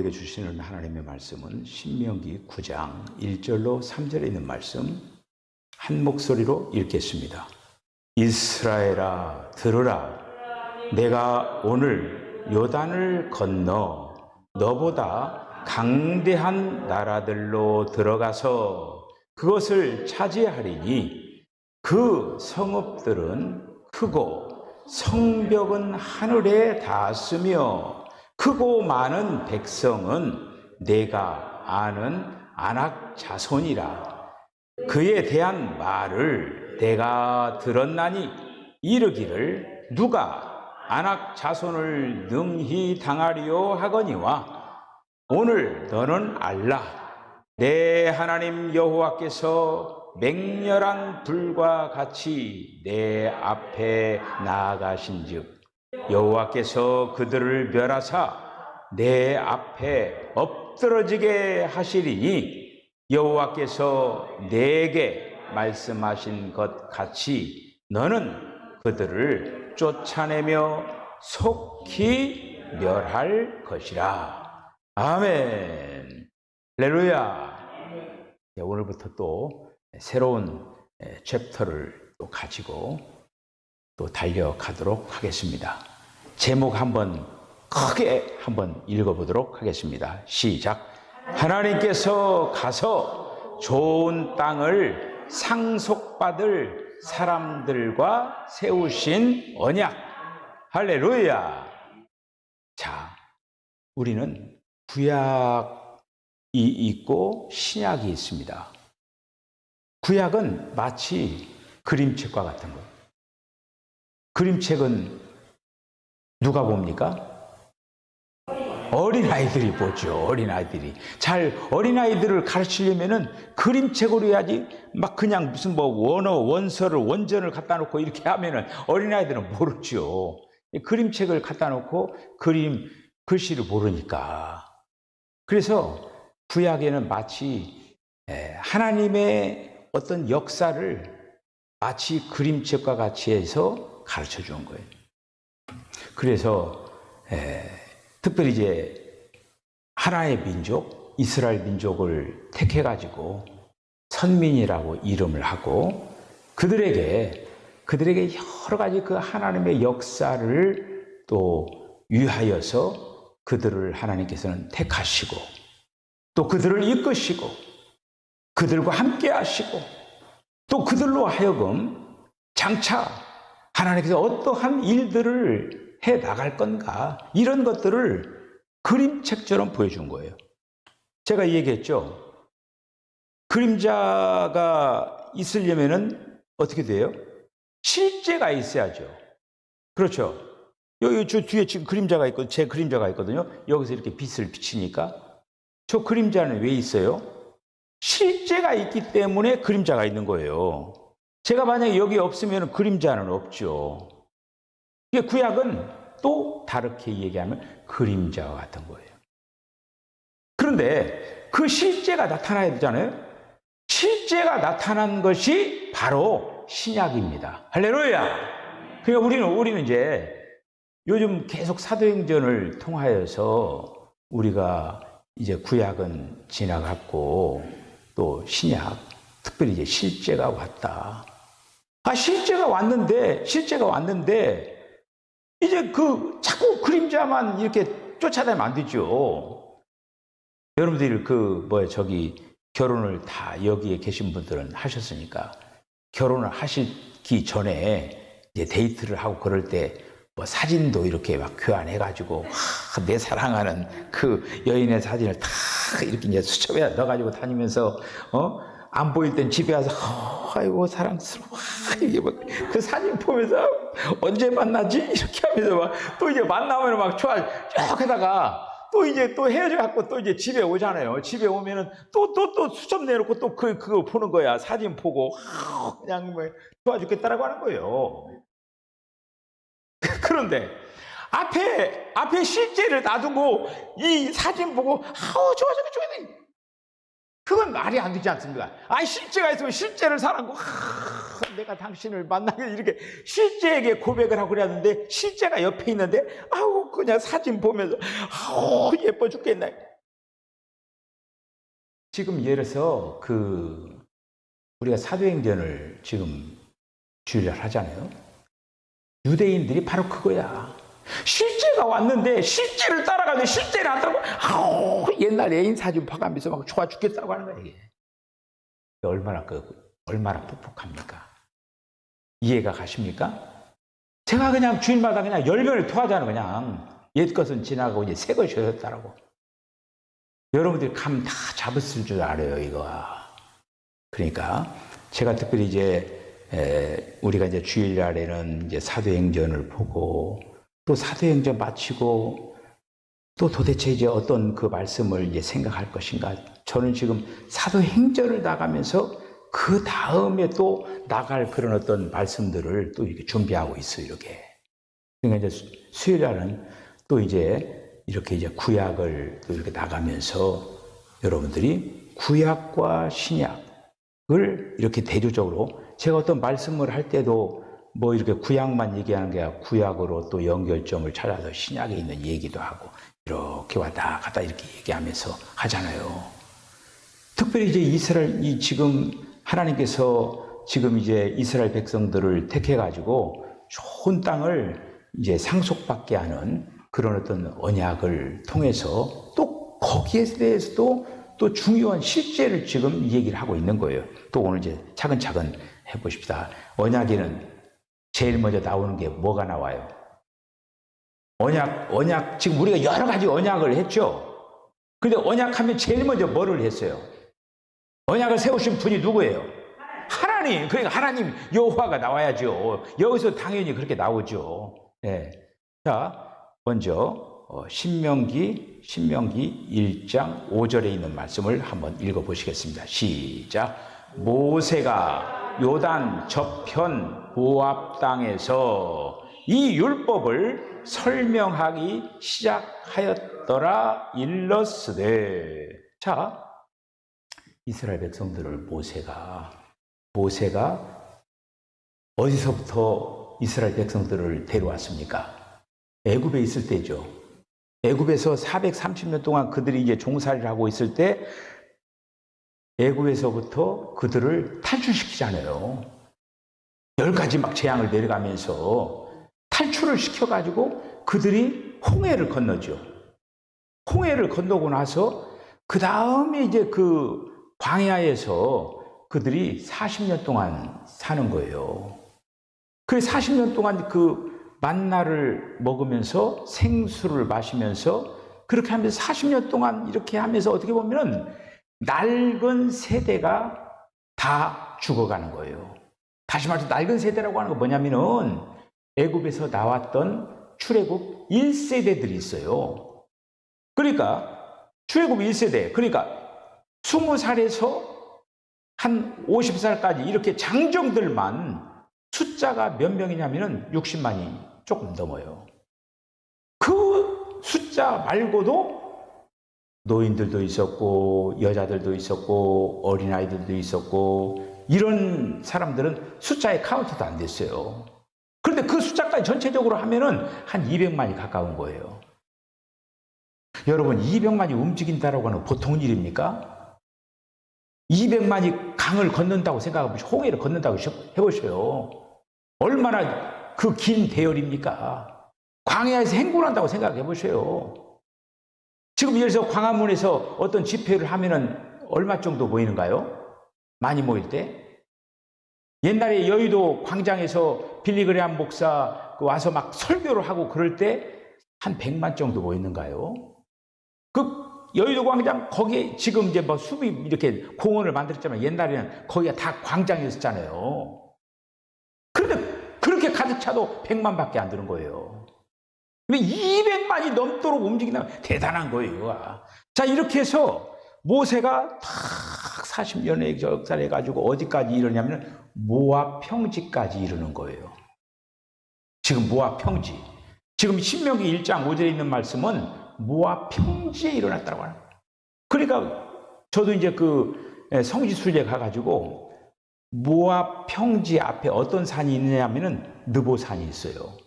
우리에게 주시는 하나님의 말씀은 신명기 9장 1절로 3절에 있는 말씀 한 목소리로 읽겠습니다. 이스라엘아 들으라. 내가 오늘 요단을 건너 너보다 강대한 나라들로 들어가서 그것을 차지하리니 그 성읍들은 크고 성벽은 하늘에 닿았으며 크고 많은 백성은 내가 아는 아낙 자손이라. 그에 대한 말을 내가 들었나니 이르기를 누가 아낙 자손을 능히 당하리요 하거니와 오늘 너는 알라. 내 하나님 여호와께서 맹렬한 불과 같이 내 앞에 나아가신즉 여호와께서 그들을 멸하사 내 앞에 엎드러지게 하시리니 여호와께서 내게 말씀하신 것 같이 너는 그들을 쫓아내며 속히 멸할 것이라. 아멘. 할렐루야. 오늘부터 또 새로운 챕터를 또 가지고 또 달려가도록 하겠습니다. 제목 한번 크게 한번 읽어보도록 하겠습니다. 시작. 하나님께서 가서 좋은 땅을 상속받을 사람들과 세우신 언약. 할렐루야. 자, 우리는 구약이 있고 신약이 있습니다. 구약은 마치 그림책과 같은 거예요. 그림책은 누가 봅니까? 어린아이들이 보죠. 어린아이들이. 어린아이들을 가르치려면은 그림책으로 해야지 막 그냥 무슨 뭐 원서를 원전을 갖다 놓고 이렇게 하면은 어린아이들은 모르죠. 그림책을 갖다 놓고 글씨를 모르니까. 그래서 구약에는 마치 하나님의 어떤 역사를 마치 그림책과 같이 해서 가르쳐 주는 거예요. 그래서 특별히 이제 하나의 민족, 이스라엘 민족을 택해가지고 선민이라고 이름을 하고 그들에게 여러 가지 그 하나님의 역사를 또 위하여서 그들을 하나님께서는 택하시고 또 그들을 이끄시고 그들과 함께 하시고 또 그들로 하여금 장차 하나님께서 어떠한 일들을 해 나갈 건가 이런 것들을 그림책처럼 보여준 거예요. 제가 얘기했죠. 그림자가 있으려면은 어떻게 돼요? 실제가 있어야죠. 그렇죠. 여기 저 뒤에 지금 그림자가 있고 제 그림자가 있거든요. 여기서 이렇게 빛을 비치니까 저 그림자는 왜 있어요? 실제가 있기 때문에 그림자가 있는 거예요. 제가 만약에 여기 없으면 그림자는 없죠. 이게 구약은 또 다르게 얘기하면 그림자와 같은 거예요. 그런데 그 실제가 나타나야 되잖아요. 실제가 나타난 것이 바로 신약입니다. 할렐루야. 그러니까 우리는 이제 요즘 계속 사도행전을 통하여서 우리가 이제 구약은 지나갔고 또 신약, 특별히 이제 실제가 왔다. 실제가 왔는데 이제 자꾸 그림자만 이렇게 쫓아다니면 안 되죠. 여러분들이 결혼을 다 여기에 계신 분들은 하셨으니까 결혼을 하시기 전에 이제 데이트를 하고 그럴 때 뭐 사진도 이렇게 막 교환해가지고 내 사랑하는 그 여인의 사진을 다 이렇게 이제 수첩에 넣어가지고 다니면서 안 보일 땐 집에 와서 아이고 사랑스러워 이게 막 그 사진 보면서 언제 만나지 이렇게 하면서 막 또 이제 만나면 막 좋아 쭉 하다가 또 이제 또 헤어져 갖고 또 이제 집에 오잖아요. 집에 오면은 또 수첩 내놓고 또 그거 보는 거야. 사진 보고 그냥 뭐 좋아 죽겠다라고 하는 거예요. 그런데 앞에 실제를 놔두고 이 사진 보고 좋아 죽겠다. 그건 말이 안 되지 않습니까? 실제가 있으면 실제를 사랑하고 내가 당신을 만나게 이렇게 실제에게 고백을 하고 그랬는데 실제가 옆에 있는데 그냥 사진 보면서 예뻐 죽겠네. 지금 예를 들어서 우리가 사도행전을 지금 주일날 하잖아요. 유대인들이 바로 그거야. 실제가 왔는데 실제를 따라가는데 실제를 안 따라가고 옛날 애인 사진 봐가면서 막 좋아 죽겠다고 하는 거야 이게. 얼마나 풋풋합니까? 이해가 가십니까? 제가 그냥 주일마다 그냥 열변을 토하잖아요. 그냥 옛 것은 지나가고 이제 새 것이 오셨다라고. 여러분들이 감 다 잡았을 줄 알아요 이거. 그러니까 제가 특별히 이제 우리가 이제 주일날에는 이제 사도행전을 보고 또 사도행전 마치고 또 도대체 이제 어떤 그 말씀을 이제 생각할 것인가. 저는 지금 사도행전을 나가면서 그 다음에 또 나갈 그런 어떤 말씀들을 또 이렇게 준비하고 있어요, 이렇게. 그러니까 이제 수요일날은 또 이제 이렇게 이제 구약을 또 이렇게 나가면서 여러분들이 구약과 신약을 이렇게 대조적으로 제가 어떤 말씀을 할 때도 뭐 이렇게 구약만 얘기하는 게 아니라 구약으로 또 연결점을 찾아서 신약에 있는 얘기도 하고 이렇게 왔다 갔다 이렇게 얘기하면서 하잖아요. 특별히 이제 이스라엘, 지금 하나님께서 지금 이제 이스라엘 백성들을 택해가지고 좋은 땅을 이제 상속받게 하는 그런 어떤 언약을 통해서 또 거기에 대해서도 또 중요한 실제를 지금 얘기를 하고 있는 거예요. 또 오늘 이제 차근차근 해보십시다. 언약에는 제일 먼저 나오는 게 뭐가 나와요? 언약, 지금 우리가 여러 가지 언약을 했죠? 근데 언약하면 제일 먼저 뭐를 했어요? 언약을 세우신 분이 누구예요? 하나님. 그러니까 하나님 여호와가 나와야죠. 여기서 당연히 그렇게 나오죠. 네. 자, 먼저 신명기 1장 5절에 있는 말씀을 한번 읽어보시겠습니다. 시작. 모세가 요단 저편 모압 땅에서 이 율법을 설명하기 시작하였더라 일렀으되. 자, 이스라엘 백성들을 모세가 어디서부터 이스라엘 백성들을 데려왔습니까? 애굽에 있을 때죠. 애굽에서 430년 동안 그들이 이제 종살이를 하고 있을 때 애굽에서부터 그들을 탈출시키잖아요. 10가지 막 재앙을 내려가면서 탈출을 시켜가지고 그들이 홍해를 건너죠. 홍해를 건너고 나서 그 다음에 이제 그 광야에서 그들이 40년 동안 사는 거예요. 그 40년 동안 그 만나를 먹으면서 생수를 마시면서 그렇게 하면서 40년 동안 이렇게 하면서 어떻게 보면 낡은 세대가 다 죽어가는 거예요. 다시 말해서 낡은 세대라고 하는 건 뭐냐면은 애굽에서 나왔던 출애굽 1세대들이 있어요. 그러니까 출애굽 1세대, 그러니까 20살에서 한 50살까지 이렇게 장정들만 숫자가 몇 명이냐면은 60만이 조금 넘어요. 그 숫자 말고도 노인들도 있었고 여자들도 있었고 어린아이들도 있었고 이런 사람들은 숫자에 카운트도 안 됐어요. 그런데 그 숫자까지 전체적으로 하면은 한 200만이 가까운 거예요. 여러분, 200만이 움직인다라고 하는 보통 일입니까? 200만이 강을 건넌다고 생각해보시고 홍해를 건넌다고 해보셔요. 얼마나 그 긴 대열입니까? 광야에서 행군한다고 생각해보셔요. 지금 예를 들어서 광화문에서 어떤 집회를 하면은 얼마 정도 모이는가요? 많이 모일 때? 옛날에 여의도 광장에서 빌리그레암 목사 와서 막 설교를 하고 그럴 때 한 100만 정도 모이는가요? 그 여의도 광장 거기에 지금 이제 뭐 수비 이렇게 공원을 만들었지만 옛날에는 거기가 다 광장이었잖아요. 그런데 그렇게 가득 차도 100만밖에 안 되는 거예요. 근데 200만이 넘도록 움직이나 대단한 거예요. 자, 이렇게 해서 모세가 딱 40년의 역사를 해가지고 어디까지 이르냐면 모압 평지까지 이르는 거예요. 지금 모압 평지. 지금 신명기 1장 5절에 있는 말씀은 모압 평지에 일어났다고 하는 거예요. 그러니까 저도 이제 그 성지 순례 가가지고 모압 평지 앞에 어떤 산이 있느냐면은 느보산이 있어요.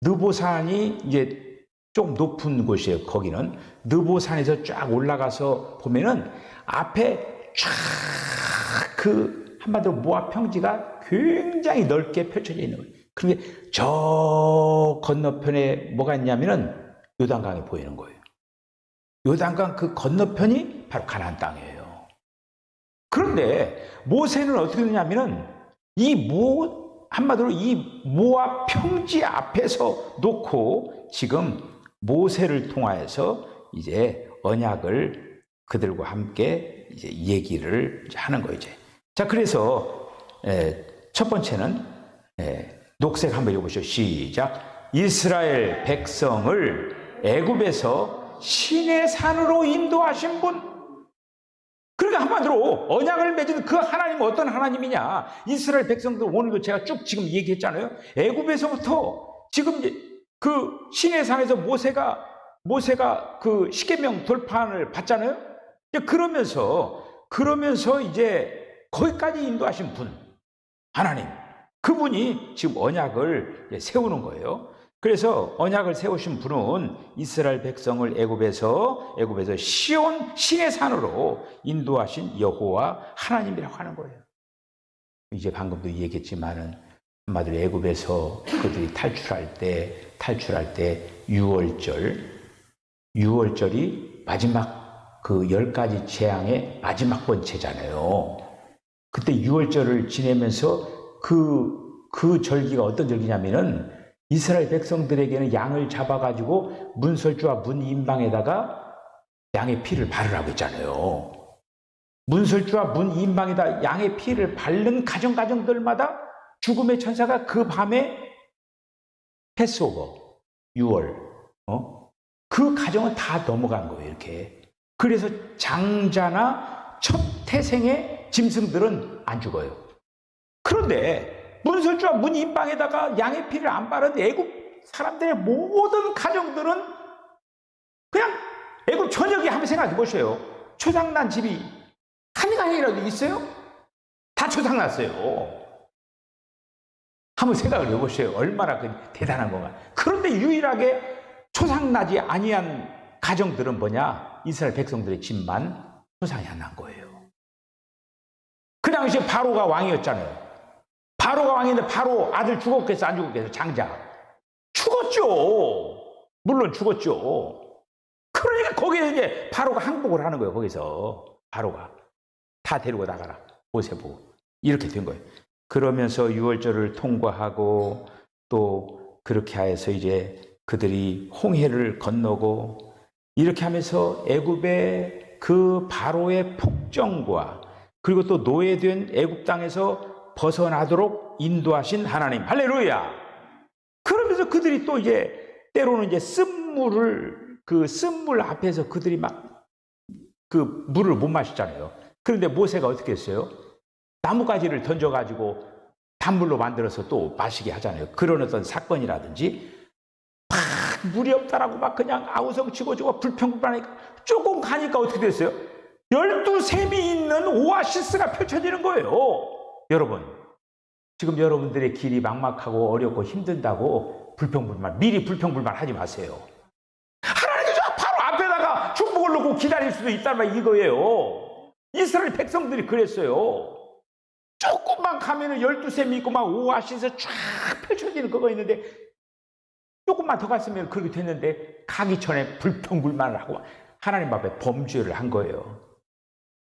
느보산이 이제 좀 높은 곳이에요. 거기는 느보산에서 쫙 올라가서 보면은 앞에 쫙 그 한마디로 모압 평지가 굉장히 넓게 펼쳐져 있는 거예요. 그게 저 건너편에 뭐가 있냐면은 요단강이 보이는 거예요. 요단강 그 건너편이 바로 가나안 땅이에요. 그런데 모세는 어떻게 되냐면은 한마디로 이 모압 평지 앞에서 놓고 지금 모세를 통하여서 이제 언약을 그들과 함께 이제 얘기를 하는 거예요. 이제. 자, 그래서 첫 번째는 녹색 한번 읽어보시죠. 시작. 이스라엘 백성을 애굽에서 신의 산으로 인도하신 분. 그러니까 한마디로 언약을 맺은 그 하나님은 어떤 하나님이냐? 이스라엘 백성들 오늘도 제가 쭉 지금 얘기했잖아요. 애굽에서부터 지금 그 신의 산에서 모세가 그 십계명 돌판을 받잖아요. 그러면서 이제 거기까지 인도하신 분, 하나님, 그분이 지금 언약을 세우는 거예요. 그래서 언약을 세우신 분은 이스라엘 백성을 애굽에서 시온 신의 산으로 인도하신 여호와 하나님이라고 하는 거예요. 이제 방금도 얘기했지만은 한마디로 애굽에서 그들이 탈출할 때 유월절이 마지막 그 10가지 재앙의 마지막 번째잖아요. 그때 유월절을 지내면서 그 절기가 어떤 절기냐면은 이스라엘 백성들에게는 양을 잡아가지고 문설주와 문인방에다가 양의 피를 바르라고 했잖아요. 문설주와 문인방에다 양의 피를 바른 가정들마다 죽음의 천사가 그 밤에 패스오버, 6월, 그 가정은 다 넘어간 거예요, 이렇게. 그래서 장자나 첫 태생의 짐승들은 안 죽어요. 그런데 문설주와 문인방에다가 양의 피를 안 바른 애굽 사람들의 모든 가정들은 그냥 애굽 전역에 한번 생각해 보세요. 초상난 집이 한 가정이라도 있어요? 다 초상났어요. 한번 생각을 해보세요. 얼마나 대단한 건가. 그런데 유일하게 초상나지 아니한 가정들은 뭐냐? 이스라엘 백성들의 집만 초상이 안 난 거예요. 그 당시에 바로가 왕이었잖아요. 바로가 왕인데 바로 아들 죽었겠어 안 죽었겠어? 장자 죽었죠. 물론 죽었죠. 그러니까 거기에 이제 바로가 항복을 하는 거예요. 거기서 바로가 다 데리고 나가라 모세 보고 이렇게 된 거예요. 그러면서 유월절을 통과하고 또 그렇게 해서 이제 그들이 홍해를 건너고 이렇게 하면서 애굽의 그 바로의 폭정과 그리고 또 노예된 애굽 땅에서 벗어나도록 인도하신 하나님. 할렐루야. 그러면서 그들이 또 이제 때로는 이제 쓴물 앞에서 그들이 막 그 물을 못 마시잖아요. 그런데 모세가 어떻게 했어요? 나뭇가지를 던져가지고 단물로 만들어서 또 마시게 하잖아요. 그런 어떤 사건이라든지 막 물이 없다라고 막 그냥 아우성치고 불평불만하니까 조금 가니까 어떻게 됐어요? 12샘이 있는 오아시스가 펼쳐지는 거예요. 여러분, 지금 여러분들의 길이 막막하고 어렵고 힘든다고 미리 불평불만 하지 마세요. 하나님께서 바로 앞에다가 축복을 놓고 기다릴 수도 있다는 말 이거예요. 이스라엘 백성들이 그랬어요. 조금만 가면은 12샘이 있고 막 오아시스 쫙 펼쳐지는 그거 있는데 조금만 더 갔으면 그렇게 됐는데 가기 전에 불평불만을 하고 하나님 앞에 범죄를 한 거예요.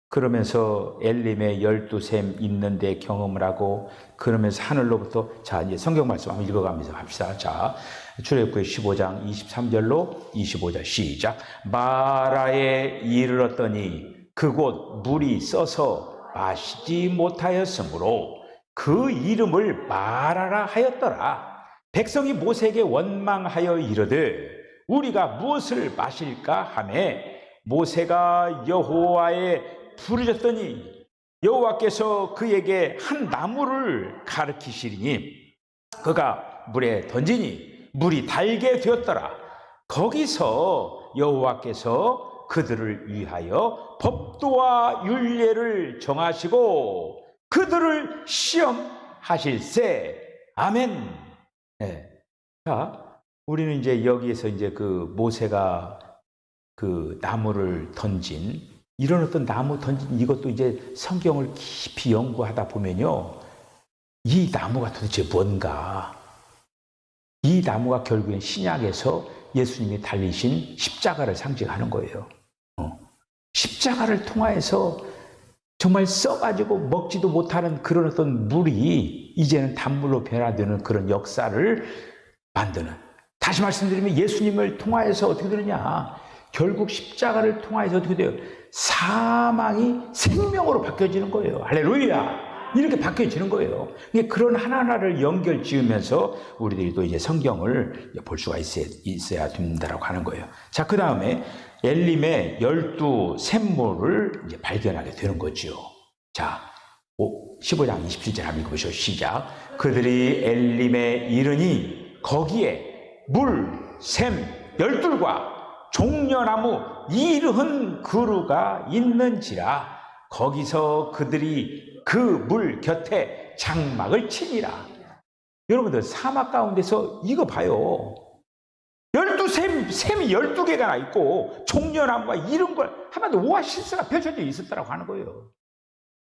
그러면서 엘림에 12샘 있는데 경험을 하고 그러면서 하늘로부터 자 이제 성경 말씀 한번 읽어가면서 합시다. 자 출애굽기 15장 23절로 25절 시작. 마라에 이르렀더니 그곳 물이 써서 마시지 못하였으므로 그 이름을 마라라 하였더라. 백성이 모세에게 원망하여 이르되 우리가 무엇을 마실까 하매 모세가 여호와의 부르짖더니 여호와께서 그에게 한 나무를 가르치시리니 그가 물에 던지니 물이 달게 되었더라. 거기서 여호와께서 그들을 위하여 법도와 율례를 정하시고 그들을 시험하실세. 아멘. 네. 자, 우리는 이제 여기에서 이제 그 모세가 그 나무를 던진 이런 어떤 나무 던진 이것도 이제 성경을 깊이 연구하다 보면요. 이 나무가 도대체 뭔가? 이 나무가 결국엔 신약에서 예수님이 달리신 십자가를 상징하는 거예요. 십자가를 통하여서 정말 써가지고 먹지도 못하는 그런 어떤 물이 이제는 단물로 변화되는 그런 역사를 만드는. 다시 말씀드리면 예수님을 통하여서 어떻게 되느냐? 결국 십자가를 통하여서 어떻게 돼요? 사망이 생명으로 바뀌어지는 거예요. 할렐루야! 이렇게 바뀌어지는 거예요. 그런 하나하나를 연결 지으면서 우리들이 또 이제 성경을 볼 수가 있어야 된다라고 하는 거예요. 자, 그 다음에 엘림의 12 샘물을 이제 발견하게 되는 거죠. 자, 15장 27절 한번 읽어보시죠. 시작. 그들이 엘림에 이르니 거기에 물, 샘, 12과 종려나무 70 그루가 있는지라 거기서 그들이 그 물 곁에 장막을 치니라. 여러분들 사막 가운데서 이거 봐요. 12샘이 12개가 있고 종려나무가 이런 걸 하나도 오아시스가 펼쳐져 있었다고 하는 거예요.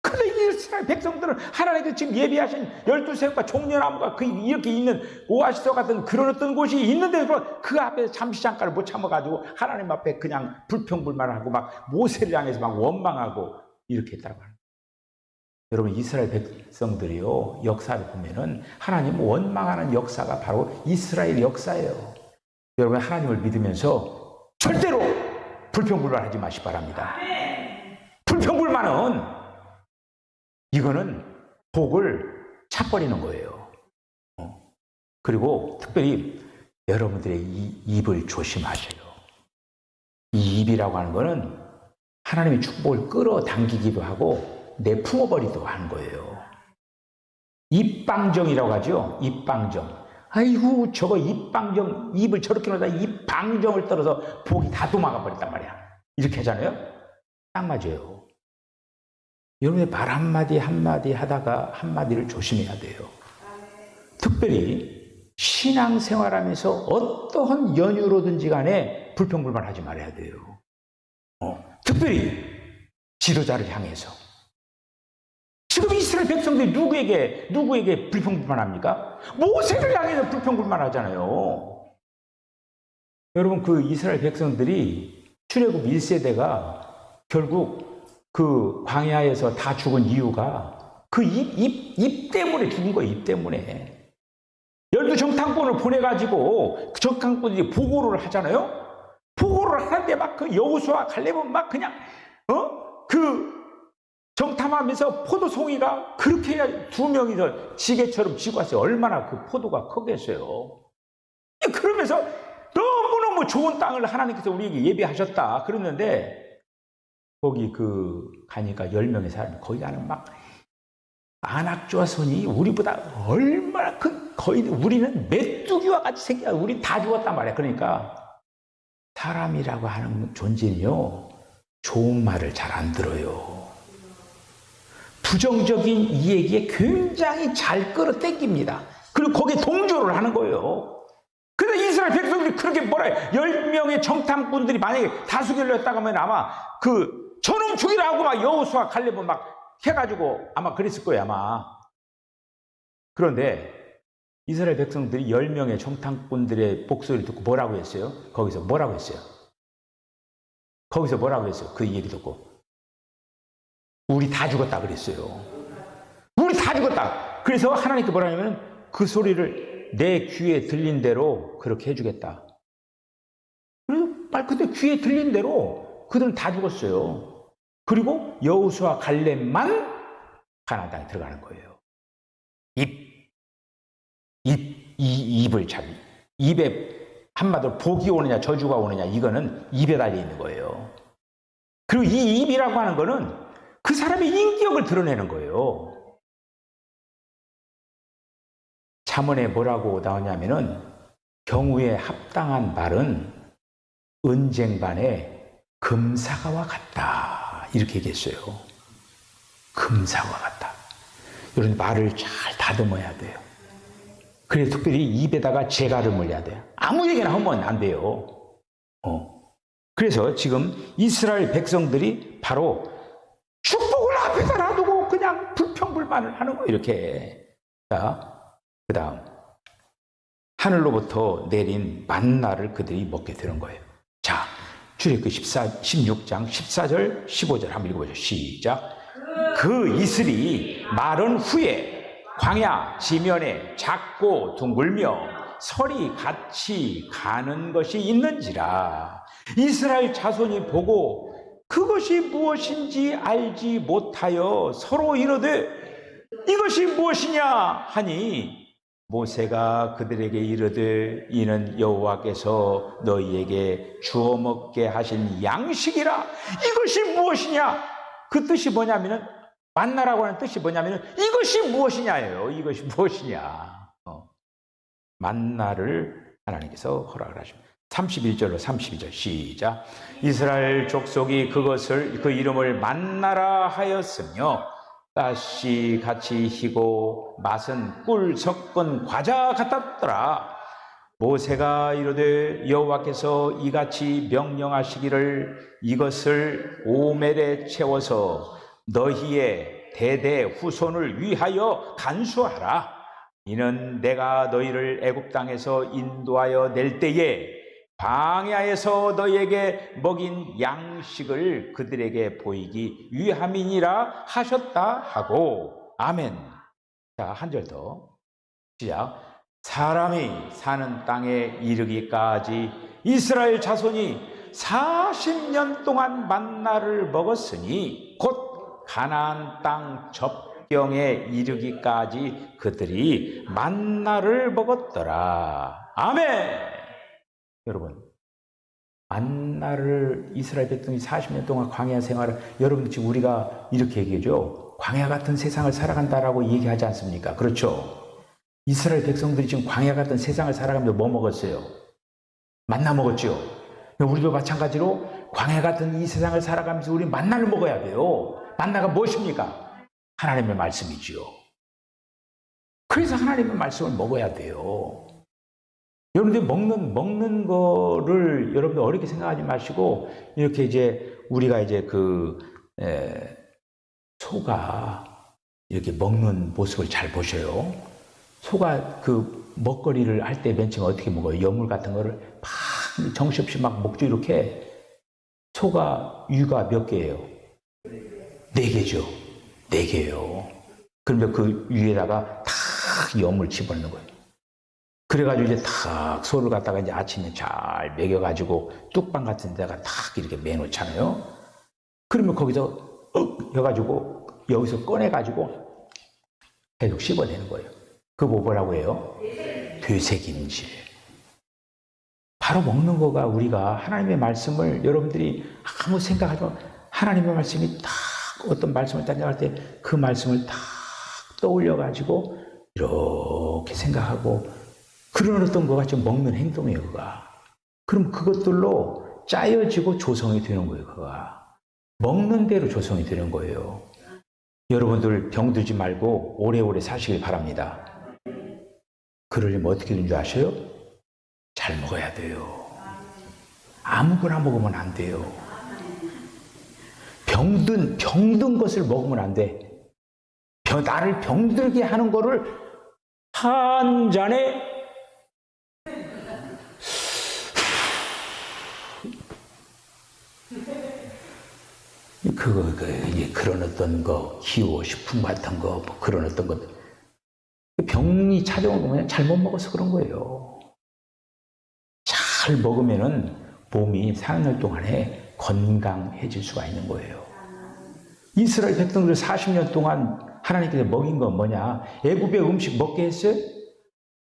근데 이스라엘 백성들은 하나님께서 지금 예비하신 12샘과 종려나무가 이렇게 있는 오아시스 같은 그런 어떤 곳이 있는데도 그 앞에 잠시 잠깐을 못 참아가지고 하나님 앞에 그냥 불평불만하고 막 모세를 향해서 막 원망하고 이렇게 했다고 하는 거예요. 여러분 이스라엘 백성들이요 역사를 보면은 하나님 원망하는 역사가 바로 이스라엘 역사예요. 여러분 하나님을 믿으면서 절대로 불평불만하지 마시기 바랍니다. 불평불만은 이거는 복을 차버리는 거예요. 그리고 특별히 여러분들의 이 입을 조심하셔요. 이 입이라고 하는 거는 하나님의 축복을 끌어당기기도 하고 내품어버리기도 하는 거예요. 입방정이라고 하죠. 입방정. 아이고 저거 입방정 입을 저렇게 놓다 입방정을 떨어서 복이 다 도망가 버렸단 말이야. 이렇게 하잖아요. 딱 맞아요. 여러분의 말 한마디 한마디 하다가 한마디를 조심해야 돼요. 특별히 신앙생활하면서 어떠한 연유로든지 간에 불평불만하지 말아야 돼요. 특별히 지도자를 향해서. 지금 이스라엘 백성들이 누구에게 불평불만합니까? 모세를 향해서 불평불만하잖아요. 여러분 그 이스라엘 백성들이 출애굽 1세대가 결국 그 광야에서 다 죽은 이유가 그 입 때문에 죽은 거예요. 입 때문에. 12정탐꾼을 보내가지고 그 정탐꾼들이 보고를 하잖아요. 보고를 하는데 막 그 여호수아 갈렙은 막 그냥 그 정탐하면서 포도송이가 그렇게 2명이서 지게처럼 지고 왔어요. 얼마나 그 포도가 크겠어요. 그러면서 너무너무 좋은 땅을 하나님께서 우리에게 예비하셨다 그랬는데 거기 가니까 10명의 사람이 거기 가는 막 안악조아손이 우리보다 얼마나 거의 우리는 메뚜기와 같이 생겨 우리 다 죽었단 말이야. 그러니까 사람이라고 하는 존재는요 좋은 말을 잘 안 들어요. 부정적인 이야기에 굉장히 잘 끌어당깁니다. 그리고 거기에 동조를 하는 거예요. 근데 이스라엘 백성들이 그렇게 뭐라 해요? 10명의 정탐꾼들이 만약에 다수결로 했다고 하면 아마 저놈 죽이라고 막 여호수아 갈렙은 막 해가지고 아마 그랬을 거예요, 아마. 그런데 이스라엘 백성들이 10명의 정탐꾼들의 목소리를 듣고 뭐라고 했어요? 거기서 뭐라고 했어요? 거기서 뭐라고 했어요? 그 얘기 듣고. 우리 다 죽었다 그랬어요. 우리 다 죽었다. 그래서 하나님께 뭐라 하냐면 그 소리를 내 귀에 들린 대로 그렇게 해주겠다. 그래서 말 그대로 귀에 들린 대로 그들은 다 죽었어요. 그리고 여호수아 갈렙만 가나안 땅에 들어가는 거예요. 입을 잡이. 입에 한마디로 복이 오느냐 저주가 오느냐 이거는 입에 달려 있는 거예요. 그리고 이 입이라고 하는 거는 그 사람의 인격을 드러내는 거예요. 잠언에 뭐라고 나오냐면은 경우에 합당한 말은 은쟁반에 금사과와 같다 이렇게 얘기했어요. 금사과와 같다. 이런 말을 잘 다듬어야 돼요. 그래서 특별히 입에다가 재갈음을 해야 돼요. 아무 얘기나 하면 안 돼요. 그래서 지금 이스라엘 백성들이 바로 축복을 앞에다 놔두고 그냥 불평불만을 하는 거예요, 이렇게. 자, 그 다음. 하늘로부터 내린 만나를 그들이 먹게 되는 거예요. 자, 출애굽기 16장 14절 15절 한번 읽어보죠. 시작. 그 이슬이 마른 후에 광야 지면에 작고 둥글며 설이 같이 가는 것이 있는지라. 이스라엘 자손이 보고 그것이 무엇인지 알지 못하여 서로 이르되 이것이 무엇이냐 하니 모세가 그들에게 이르되 이는 여호와께서 너희에게 주어 먹게 하신 양식이라. 이것이 무엇이냐? 그 뜻이 뭐냐면은, 만나라고 하는 뜻이 뭐냐면은 이것이 무엇이냐예요. 이것이 무엇이냐. 만나를 하나님께서 허락을 하십니다. 31절로 32절 시작. 이스라엘 족속이 그것을 그 이름을 만나라 하였으며 가시 같이 희고 맛은 꿀 섞은 과자 같았더라. 모세가 이르되 여호와께서 이같이 명령하시기를 이것을 오멜에 채워서 너희의 대대 후손을 위하여 간수하라. 이는 내가 너희를 애굽 땅에서 인도하여 낼 때에 광야에서 너희에게 먹인 양식을 그들에게 보이기 위함이니라 하셨다 하고. 아멘. 자, 한 절 더. 시작. 사람이 사는 땅에 이르기까지 이스라엘 자손이 40년 동안 만나를 먹었으니 곧 가나안 땅 접경에 이르기까지 그들이 만나를 먹었더라. 아멘. 여러분, 만나를 이스라엘 백성이 40년 동안 광야 생활을, 여러분 지금 우리가 이렇게 얘기하죠. 광야 같은 세상을 살아간다라고 얘기하지 않습니까? 그렇죠. 이스라엘 백성들이 지금 광야 같은 세상을 살아가면서 뭐 먹었어요? 만나 먹었죠. 우리도 마찬가지로 광야 같은 이 세상을 살아가면서 우리 만나를 먹어야 돼요. 만나가 무엇입니까? 하나님의 말씀이지요. 그래서 하나님의 말씀을 먹어야 돼요. 여러분들 먹는 거를 여러분들 어렵게 생각하지 마시고, 이렇게 이제 우리가 이제 소가 이렇게 먹는 모습을 잘 보셔요. 소가 그 먹거리를 할 때 맨 처음 어떻게 먹어요? 여물 같은 거를 막 정신없이 막 먹죠, 이렇게. 소가 위가 몇 개예요? 4개죠. 4개예요. 그러면 그 위에다가 탁 여물 집어넣는 거예요. 그래가지고 이제 탁 소를 갖다가 이제 아침에 잘 먹여가지고 뚝방 같은 데다가 탁 이렇게 매놓잖아요. 그러면 거기서 해가지고 여기서 꺼내가지고 계속 씹어내는 거예요. 그거 뭐라고 해요? 되새김질. 바로 먹는 거가, 우리가 하나님의 말씀을 여러분들이 아무 생각하지 마. 하나님의 말씀이 딱 어떤 말씀을 딱 나갈 때 그 말씀을 딱 떠올려가지고 이렇게 생각하고, 그런 어떤 거가 좀 먹는 행동이에요, 그가. 그럼 그것들로 짜여지고 조성이 되는 거예요, 그가. 먹는 대로 조성이 되는 거예요. 여러분들 병들지 말고 오래오래 사시길 바랍니다. 그러려면 어떻게 되는 줄 아셔요? 잘 먹어야 돼요. 아무거나 먹으면 안 돼요. 병든 것을 먹으면 안 돼. 나를 병들게 하는 거를 한 잔에 이제 그런 어떤 거, 기호식품 같은 거, 뭐 그런 어떤 것. 병이 찾아온 거 그냥 잘못 먹어서 그런 거예요. 잘 먹으면은 몸이 사는 날 동안에 건강해질 수가 있는 거예요. 이스라엘 백성들 40년 동안 하나님께서 먹인 건 뭐냐? 애굽의 음식 먹게 했어요?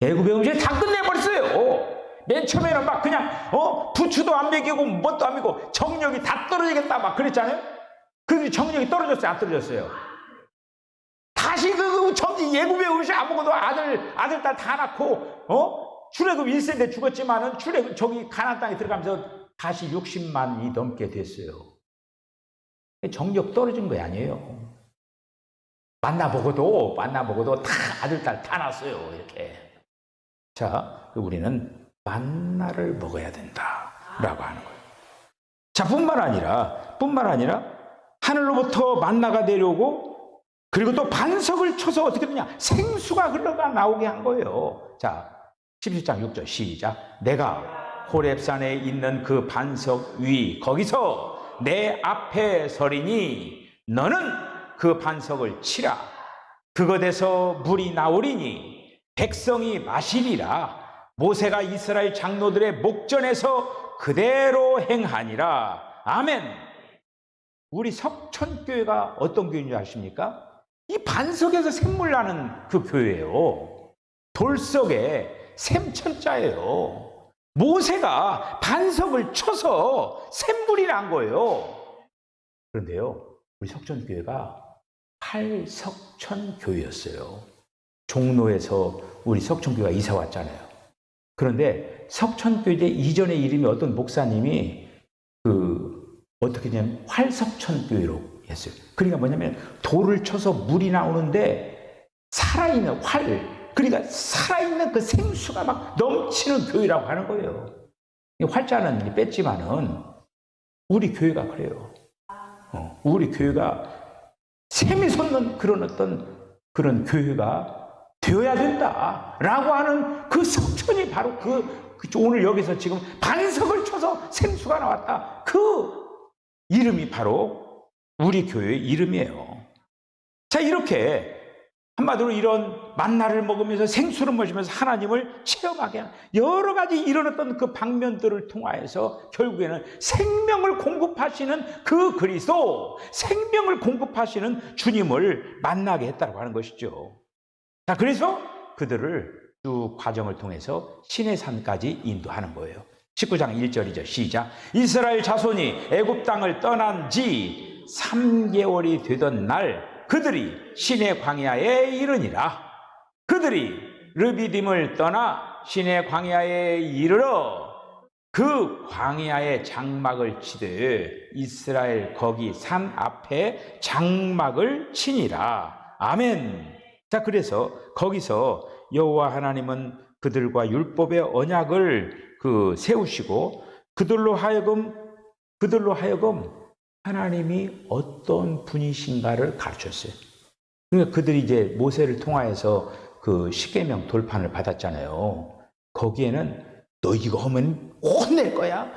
애굽의 음식 다 끝내버렸어요. 맨 처음에는 막 그냥 부추도 안 먹이고 뭣도 안 먹이고 정력이 다 떨어지겠다 막 그랬잖아요. 그런데 정력이 떨어졌어요, 안 떨어졌어요? 다시 예굽의 음식 안 먹어도 아들, 딸 다 낳고, 출애굽 1세인데 죽었지만은 저기 가나안 땅에 들어가면서 다시 60만이 넘게 됐어요. 정력 떨어진 거 아니에요. 만나 먹어도 다 아들, 딸 다 낳았어요, 이렇게. 자, 우리는 만나를 먹어야 된다라고 하는 거예요. 자, 뿐만 아니라 하늘로부터 만나가 내려오고 그리고 또 반석을 쳐서 어떻게 되냐? 생수가 흘러가 나오게 한 거예요. 자, 17장 6절 시작. 내가 호렙산에 있는 그 반석 위 거기서 내 앞에 서리니 너는 그 반석을 치라. 그곳에서 물이 나오리니 백성이 마시리라. 모세가 이스라엘 장로들의 목전에서 그대로 행하니라. 아멘. 우리 석천교회가 어떤 교회인 줄 아십니까? 이 반석에서 샘물 나는 그 교회예요. 돌 속에 샘천자예요. 모세가 반석을 쳐서 샘물이 난 거예요. 그런데요, 우리 석천교회가 팔석천교회였어요. 종로에서 우리 석천교회가 이사 왔잖아요. 그런데 석천교회 이전의 이름이 어떤 목사님이 어떻게 되냐면 활석천교회로 했어요. 그러니까 뭐냐면 돌을 쳐서 물이 나오는데 살아있는 그러니까 살아있는 그 생수가 막 넘치는 교회라고 하는 거예요. 활자는 뺐지만은 우리 교회가 그래요. 우리 교회가 샘이 솟는 그런 교회가 되어야 된다라고 하는 그 석천이 바로 오늘 여기서 지금 반석을 쳐서 생수가 나왔다. 그 이름이 바로 우리 교회의 이름이에요. 자, 이렇게 한마디로 이런 만나를 먹으면서 생수를 마시면서 하나님을 체험하게 하는 여러 가지 일어났던 그 방면들을 통하여서 결국에는 생명을 공급하시는 그 그리스도, 생명을 공급하시는 주님을 만나게 했다고 하는 것이죠. 자, 그래서 그들을 쭉 과정을 통해서 시내산까지 인도하는 거예요. 19장 1절이죠. 시작. 이스라엘 자손이 애굽 땅을 떠난 지 3개월이 되던 날 그들이 시내 광야에 이르니라. 그들이 르비딤을 떠나 시내 광야에 이르러 그 광야에 장막을 치되 이스라엘 거기 산 앞에 장막을 치니라. 아멘. 자, 그래서 거기서 여호와 하나님은 그들과 율법의 언약을 세우시고 그들로 하여금 하나님이 어떤 분이신가를 가르쳤어요. 그러니까 그들이 이제 모세를 통하여서 그 십계명 돌판을 받았잖아요. 거기에는 너 이거 하면 혼낼 거야.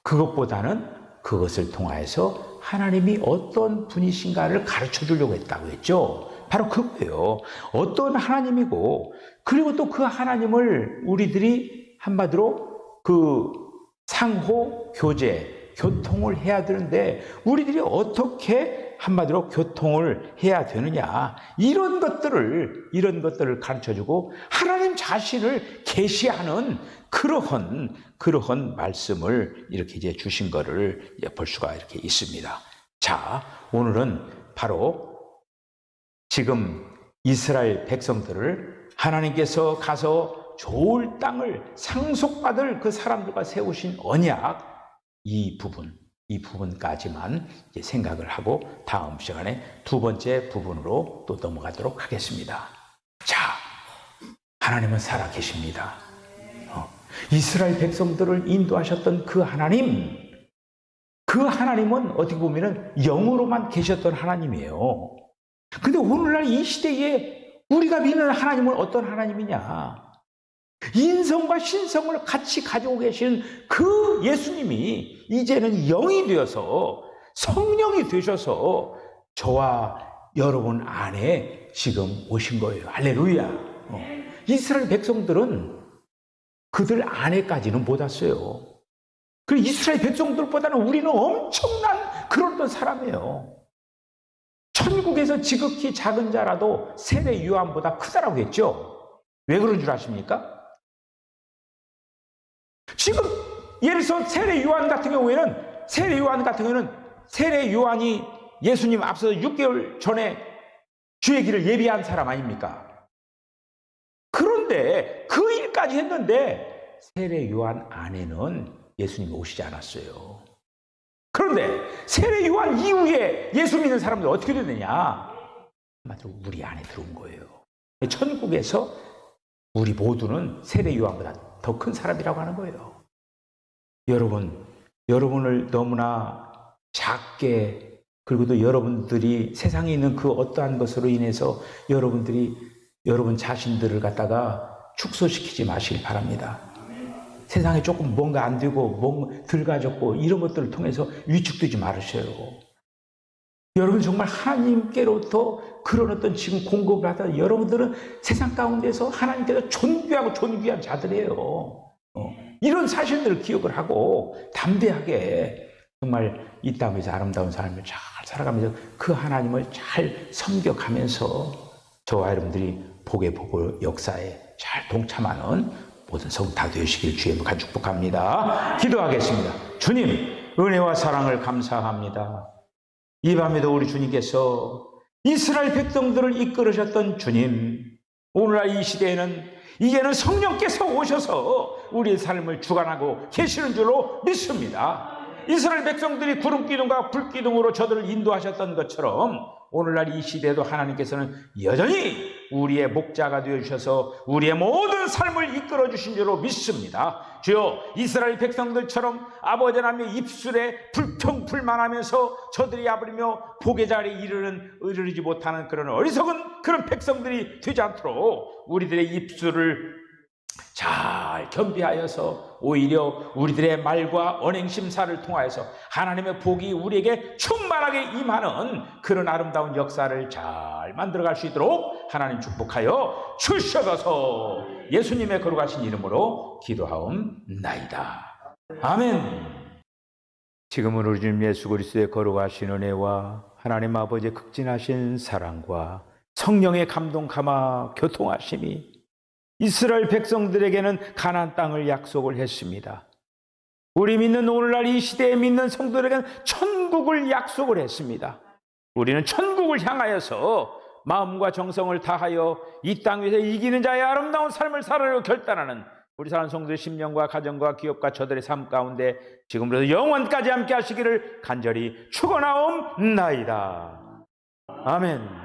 그것보다는 그것을 통하여서 하나님이 어떤 분이신가를 가르쳐 주려고 했다고 했죠. 바로 그거예요. 어떤 하나님이고, 그리고 또 그 하나님을 우리들이 한마디로 상호 교통을 해야 되는데 우리들이 어떻게 한마디로 교통을 해야 되느냐, 이런 것들을 가르쳐주고 하나님 자신을 계시하는 그러한 말씀을 이렇게 이제 주신 거를 볼 수가 이렇게 있습니다. 자, 오늘은 바로 지금 이스라엘 백성들을 하나님께서 가서 좋을 땅을 상속받을 그 사람들과 세우신 언약, 이 부분까지만 이제 생각을 하고 다음 시간에 두 번째 부분으로 또 넘어가도록 하겠습니다. 자, 하나님은 살아계십니다. 이스라엘 백성들을 인도하셨던 그 하나님은 어떻게 보면 영으로만 계셨던 하나님이에요. 근데 오늘날 이 시대에 우리가 믿는 하나님은 어떤 하나님이냐? 인성과 신성을 같이 가지고 계신 그 예수님이 이제는 영이 되어서 성령이 되셔서 저와 여러분 안에 지금 오신 거예요. 할렐루야. 이스라엘 백성들은 그들 안에까지는 못 왔어요. 그리고 이스라엘 백성들보다는 우리는 엄청난 그런 사람이에요. 천국에서 지극히 작은 자라도 세례 요한보다 크다라고 했죠. 왜 그런 줄 아십니까? 지금 예를 들어서 세례 요한 같은 경우에는 세례 요한이 예수님 앞서서 6개월 전에 주의 길을 예비한 사람 아닙니까? 그런데 그 일까지 했는데 세례 요한 안에는 예수님이 오시지 않았어요. 그런데 세례 요한 이후에 예수 믿는 사람들 어떻게 되느냐? 한마디로 우리 안에 들어온 거예요. 천국에서 우리 모두는 세례 요한보다 더 큰 사람이라고 하는 거예요. 여러분을 너무나 작게, 그리고 또 여러분들이 세상에 있는 그 어떠한 것으로 인해서 여러분들이 여러분 자신들을 갖다가 축소시키지 마시길 바랍니다. 세상에 조금 뭔가 안 되고 뭔가 덜 가졌고 이런 것들을 통해서 위축되지 말으셔요. 여러분 정말 하나님께로부터 그런 어떤 지금 공급을 하다 여러분들은 세상 가운데서 하나님께서 존귀하고 존귀한 자들이에요. 이런 사실들을 기억을 하고 담대하게 정말 이 땅에서 아름다운 삶을 잘 살아가면서 그 하나님을 잘 섬겨가면서 저와 여러분들이 복의 역사에 잘 동참하는 모든 성도 다 되시길 주의 이름으로 축복합니다. 기도하겠습니다. 주님, 은혜와 사랑을 감사합니다. 이 밤에도 우리 주님께서 이스라엘 백성들을 이끌으셨던 주님, 오늘날 이 시대에는 이제는 성령께서 오셔서 우리의 삶을 주관하고 계시는 줄로 믿습니다. 이스라엘 백성들이 구름기둥과 불기둥으로 저들을 인도하셨던 것처럼 오늘날 이 시대에도 하나님께서는 여전히 우리의 목자가 되어주셔서 우리의 모든 삶을 이끌어 주신 줄로 믿습니다. 주여, 이스라엘 백성들처럼 아버지 하나님의 입술에 불평불만하면서 저들이 아버리며 복의 자리에 이르지 못하는 그런 어리석은 그런 백성들이 되지 않도록 우리들의 입술을 잘 겸비하여서 오히려 우리들의 말과 언행심사를 통하여서 하나님의 복이 우리에게 충만하게 임하는 그런 아름다운 역사를 잘 만들어갈 수 있도록 하나님 축복하여 주셔서 예수님의 거룩하신 이름으로 기도하옵나이다. 아멘. 지금은 우리 주님 예수 그리스도의 거룩하신 은혜와 하나님 아버지의 극진하신 사랑과 성령의 감동 감화 교통하심이 이스라엘 백성들에게는 가나안 땅을 약속을 했습니다. 우리 믿는 오늘날 이 시대에 믿는 성도들에게는 천국을 약속을 했습니다. 우리는 천국을 향하여서 마음과 정성을 다하여 이 땅 위에서 이기는 자의 아름다운 삶을 살아내려 결단하는 우리 사랑하는 성도의 심령과 가정과 기업과 저들의 삶 가운데 지금부터 영원까지 함께 하시기를 간절히 축원하옵나이다. 아멘.